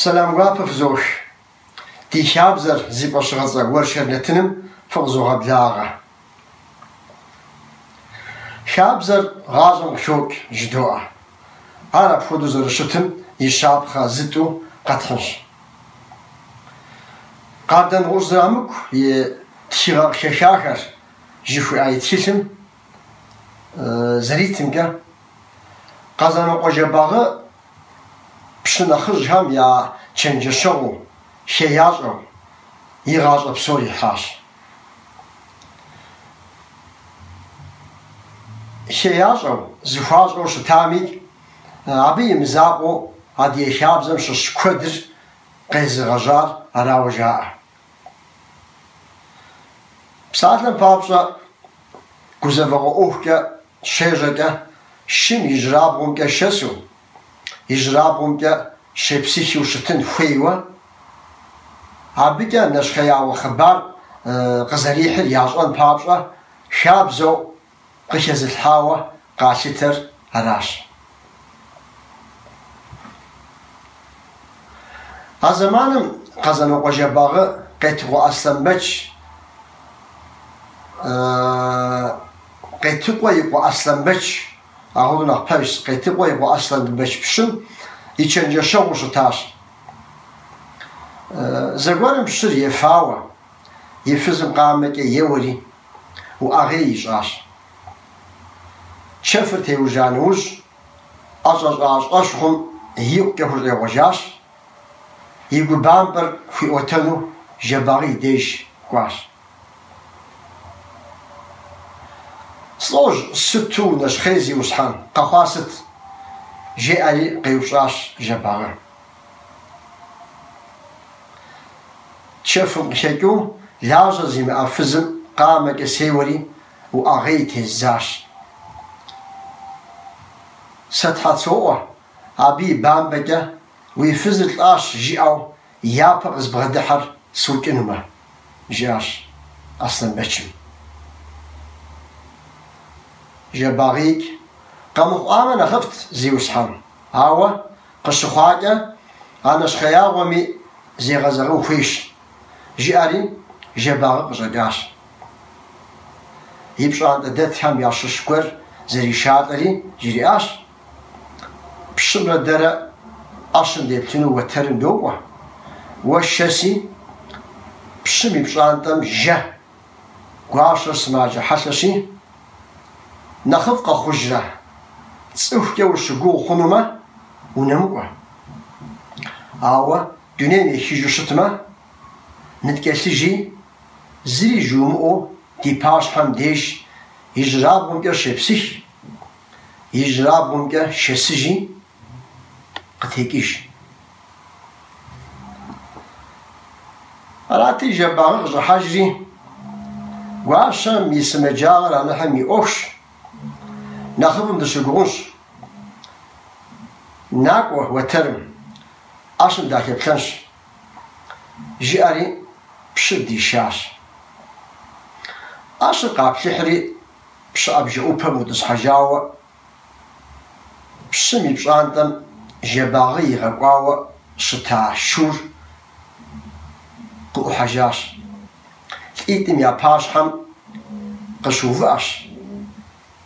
Selam gapıf zoş. Dişabzer zipaşıgazga görşernetinim fıgzoga blaga. Şabzer gazım şok jdoa. Arap fuduzur şıtım yişabha zitu qatınş. Qardan uzramuk ye tişiga şeşakar jifu ayetişim zaritimga qazanı qojabağı pşınaxır ham ya çenceşoğu şeyazo yığaz absori haş. Şeyazo zufaz o ştamik abi imzaqo hadi şabzam şu şkudir qezğajar arawja. Psalem papsa guzavago ohka şejaga şim ijrabunga şesu ijrabunga şepsihi uştın xeywa abiga nashkhaya wa khabar qazarih yazan papsa şabzo qishazil hawa qashiter arash. Azamanım qazanı qojabağı qetqu aslanbaç qetqu aslanbaç ağuluna paris qetqu aslanbaç pişim içence şoğuşu taş zagvarım pişir yefawa yefizim qameke yewri u ağiy aş çefir tevjanuz aşhum yuk kehur ewajaş يقول بامبر في أوتانو جباري ديش قواش صلوج ستو نشخيزي وصحان قخاست جي علي قيوشاش جباري تشافم شاكو لاجا زي ما أفزم قامك سيوري وأغيت الزاش ستحاتسوه أبي بامبكا ويفزل الآش جيأو يابق زبغدحر سوكنما جاش أصلا بچم جباغيك قامو آمن أخفت زي وسحان هاوا قشخواجة أنا شخياغومي زي غزغو فيش جيارين جباغق جاش يبشان دات هم ياششكور زي شاطري جرياش بشمر درا أصلاً ديبتنو وترن دوغوا والشاسي بشمي بشانتم جه قاشر سماجة حساسي نخفق خجرة تسوفك وشقو خنوما ونموا آوا دونيني خيجو شتما نتكالتجي زري جومو دي باش هم ديش يجرابونك شبسيح يجرابونك شسجي قتيكيش راتي جباغ حجري وعشان يسمى جاغر أنا حمي أوش ناخذهم دشقونش ناقوه وترم عشان داك يبتنش جاري بشدي شاش عشان قاب سحري بش أبجي أوبا مدس حجاوة بشمي بشاندم جباغي غقاوة شتا شور قو حجاش إيتم يا باش هم قشوفاش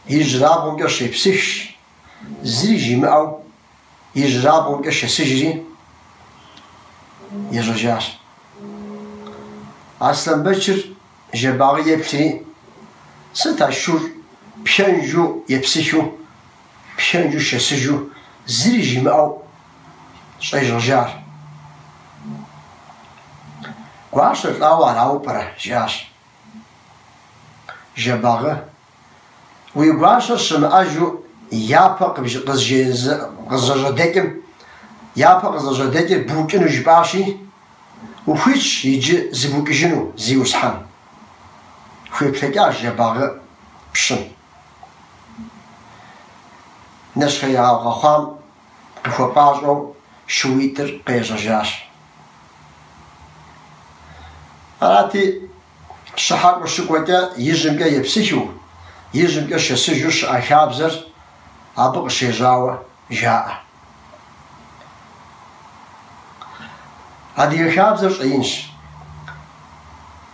يجرابون قشي بسيش زري جمعو يجرابون قشي سجري يجرجاش أصلا بشر جباغي يبتري ستا شور بشنجو يبسيشو بشنجو شسجو زري جمعو شي رجال قواش الأول عوبرة جاش جباغة ويقواش الشمعجو يابق قزجدكم يابق قزجدكم بوكنو جباشي وفيش يجي زبوكجنو زي وسحان ويبتكاش جباغة بشن نشخي عوغخام قفوقاجو شويتر قيجاجاش أراتي شحاق وشكوكا يجمكا يبسيحو يجمكا شسجوش أخابزر أبق شيجاوة جاء أدي خابزر شينش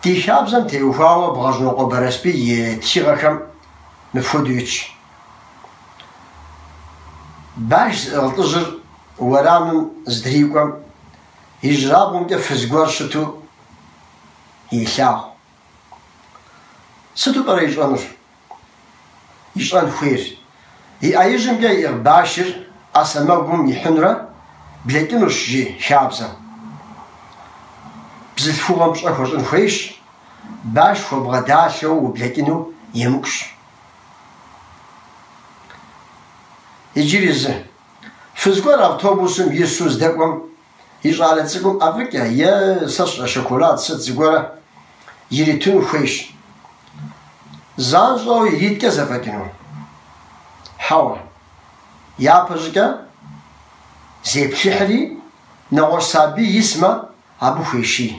دي خابزم تيوفاو بغجنوق برسبي تشيغكم نفوديوش باش التجر ورام زدريكم يجرابهم تفزقور شتو يشاو ستو بريج أمر يشان خير يأيجم جاي باشر أسمعهم يحنرا بلكنوش جي خابزم بزلفوهم مش أخرج نخيش باش فبغداشو وبلكنو يمكش يجري زه فزقور أوتوبوسم يسوس دقوم يجعلتكم أفريقيا يا سش شوكولات ست زقورة يريتون خيش زانجو يريد كذا فكنو حوا يا بجكا زي بشحري نور سابي يسمى أبو خيشي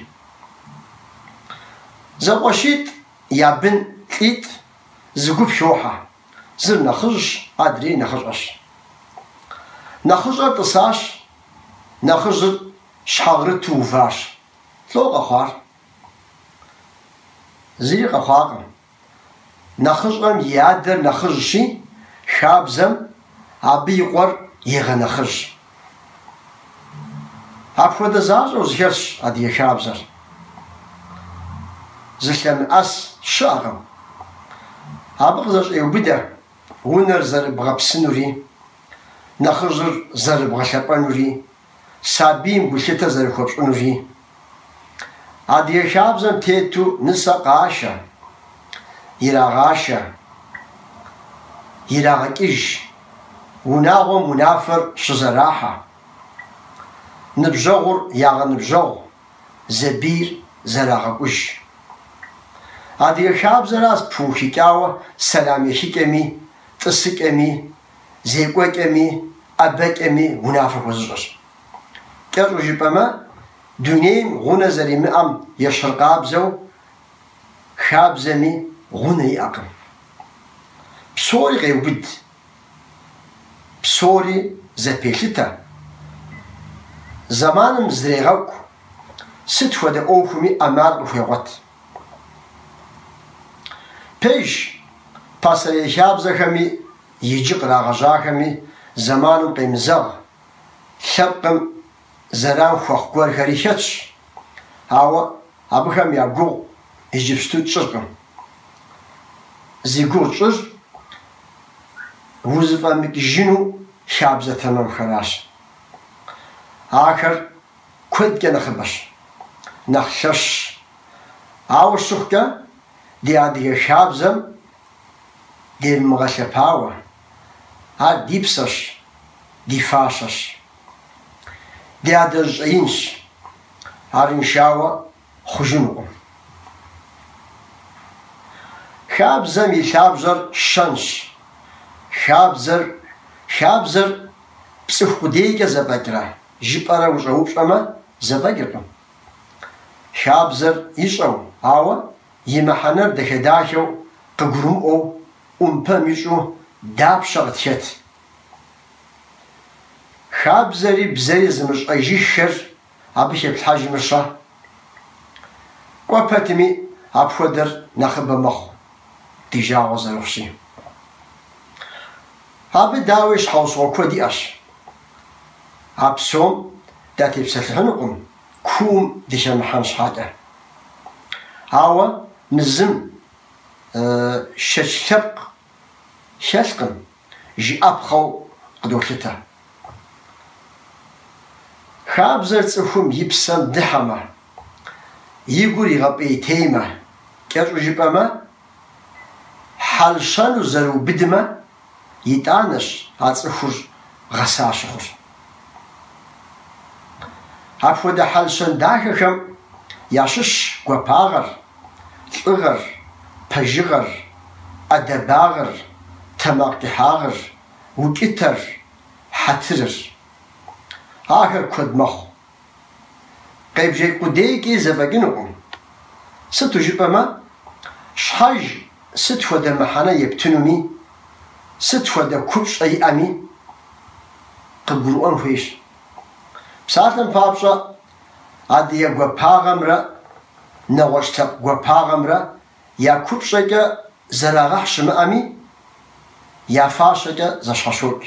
زقوشيت يا بن كيت زقوب شوحة زر نخرج أدري نخرجش نخرج تصاش نخرج شحغر توفاش لو قخار زي قخار نخرج يادر نخرج شي خابزم أبي قر يغنخرج أبخد زاج وزهرش أدي خابزر زلم أس شاغم أبغزر يبدأ ونر زر بغبسنوري نخرج زر بغشبانوري سابين بلشتا زر خبشنوري أدي خابزم تيتو نسا قاشا يراغاشا يراغكيش وناغو منافر شزراحة نبجغر ياغ نبجغ زبير زراغكوش أدي خابزراس بوخي كاوة سلامي حكمي تسك أمي زيقوك أمي أبك أمي منافر وزرش كاتو جيبما دونيم غنى زري مأم يشرقابزو خابزمي غنى يأقم بسوري غيوبد بسوري زبيلتا زمان مزريغوك ست ودا أوفمي أمار بفيغوت بيش باسري خابزخمي يجي قراغجاخمي زمان قيمزغ شبقم زران خوخقور خريشتش هاو أبخم يعقو يجبستو تشرقم زيقو تشر وزفا مكجينو خابزة تمام خراش آخر كود كنا خبش نخشش هاو الشخكة دي عادي خابزم دي المغشباوة ها ديبسش دي فاشش دي عادي عينش هارنشاوة خجنو خابزم يخابزر شنش خابزر بسخوديك زباكرا جيبارا وجهوب أما زباكركم خابزر يشعو هاو يمحنر دخداشو ققرم أو أمباميشو داب شغتشت خابزري بزري زمش أيجي شر أبيش بحاج مرشا قوابتمي أبخدر نخب مخ تجاوز روحشي هابي داويش حوص وكودي أش هابسوم داتي بسلحنكم كوم ديشان محانش حاجة هاوا نزم ششبق ششقم جي أبخو قدوشتا خابزر تسفهم يبسن دحمة يقولي غبي تيمة كيف جيبما حالشان وزرو بدمة يتعنش هاتسفر غساشخر هفودا حالشان داخخم ياشش قباغر تغر بجغر أدباغر تماقتحاغر وكتر حترر آخر كود مخ قيب جاي قديكي زباقينكم ستو جيبما شحاج ست ودا محانا يبتنمي ست ودا كبش أي أمي قبرو أنفيش بساعتنا بابشا أدي جوباغمرة نوشت جوباغمرة يا كوبشجة زراعش مأمي يا فاشجة زشاشوت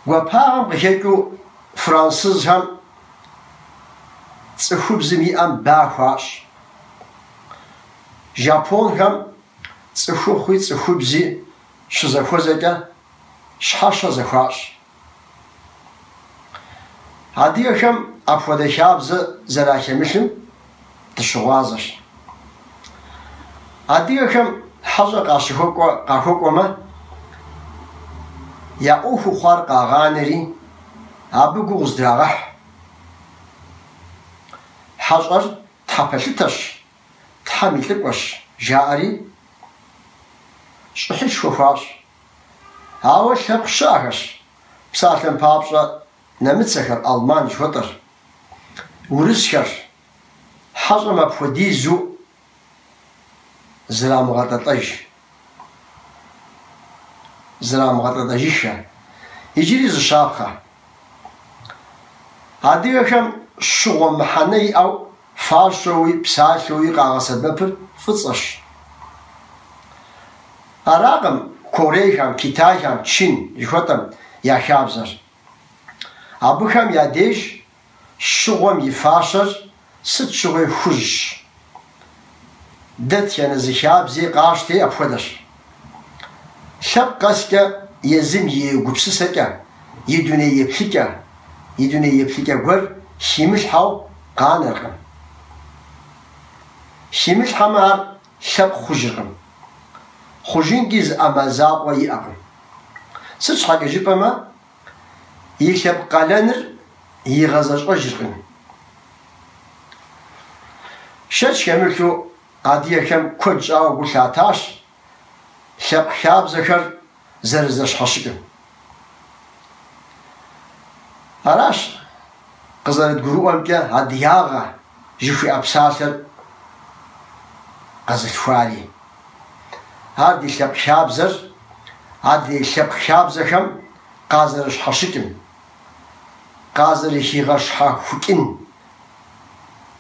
جوباغم بهيكو فرانسيز هم تخوب زمي أم باخواش جابون هم تخوب زي شزخوزجة شحاشة زخواش عاديهم أفوده شابز زراعة مثل تشوازش عاديهم حاجة قاحوكما يا أوفو خارق غانري أبغو زراعة حجر تحبلتش تحملتش جاري شحش شوفاش أول شق شاهش بساتن بابشة نمتسكر ألمان شوتر ورسكر حجر مبفوديزو زرام غطاطيشة يجري زشابخة عاديهم شغل محني أو فارشوي بساشوي قاغسد ببر فتصش أراغم كوريهم كيتايهم تشين يخوتم يا شابزر أبوهم يا ديش شغل يفاشر ست شغل خوش دت ينزي شابزي قاشتي أبخدش شاب قاسكا يزم يقبسسكا يدوني يبلكا قر شيمش حاو قانرغم شيمش حمار شاب خوجرغم خوجين جيز أمازاق ويأغم سيش حاجة جيبما يشاب قالنر يغزاج أجرغم شاش كاملتو عادية كم كوج أو قلتاتاش شاب خاب زكر زرزش حشكم علاش قزرت قروء أمكا عادياغا جوفي أبساتر قزت فاري عادي شاب خاب زر عادي شاب خاب زكم قازرش حشكم قازرش يغش حاكين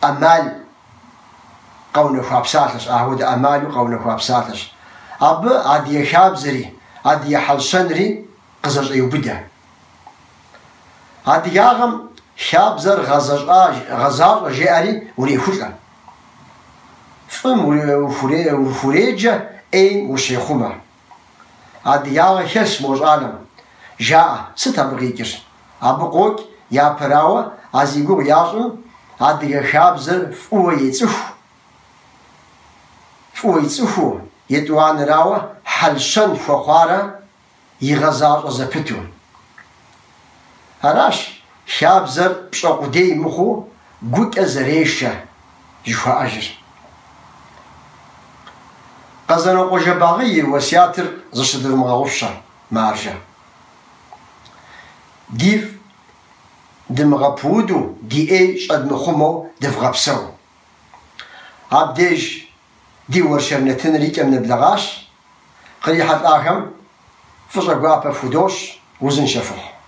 أمال قونا خوابساتش أهود أمال قونا خوابساتش أب عادي شاب زري عادي حلشنري قزر يوبدا عادي ياغم شاب زر غزار جاري وريخولا فم وفريجة أين وشيخوما عادي ياغ حس موج عالم جاء ستبغيكر أبقوك يا براوة عزيقو ياغم عادي شاب زر فويتسفو يتوان راوة حلشن فخارة يغزار زبتون هراش شاب زر بشاقودي مخو قوك أزريشة جفا أجر قزنو قوجة باغي وسياتر زشدر مغاوشة مارجة ديف دمغابودو دي اي شاد مخومو دفغابسو عبديج دي ورشرنتن ريك من بلغاش قريحة آخم فجأة قابة فدوش وزن شفح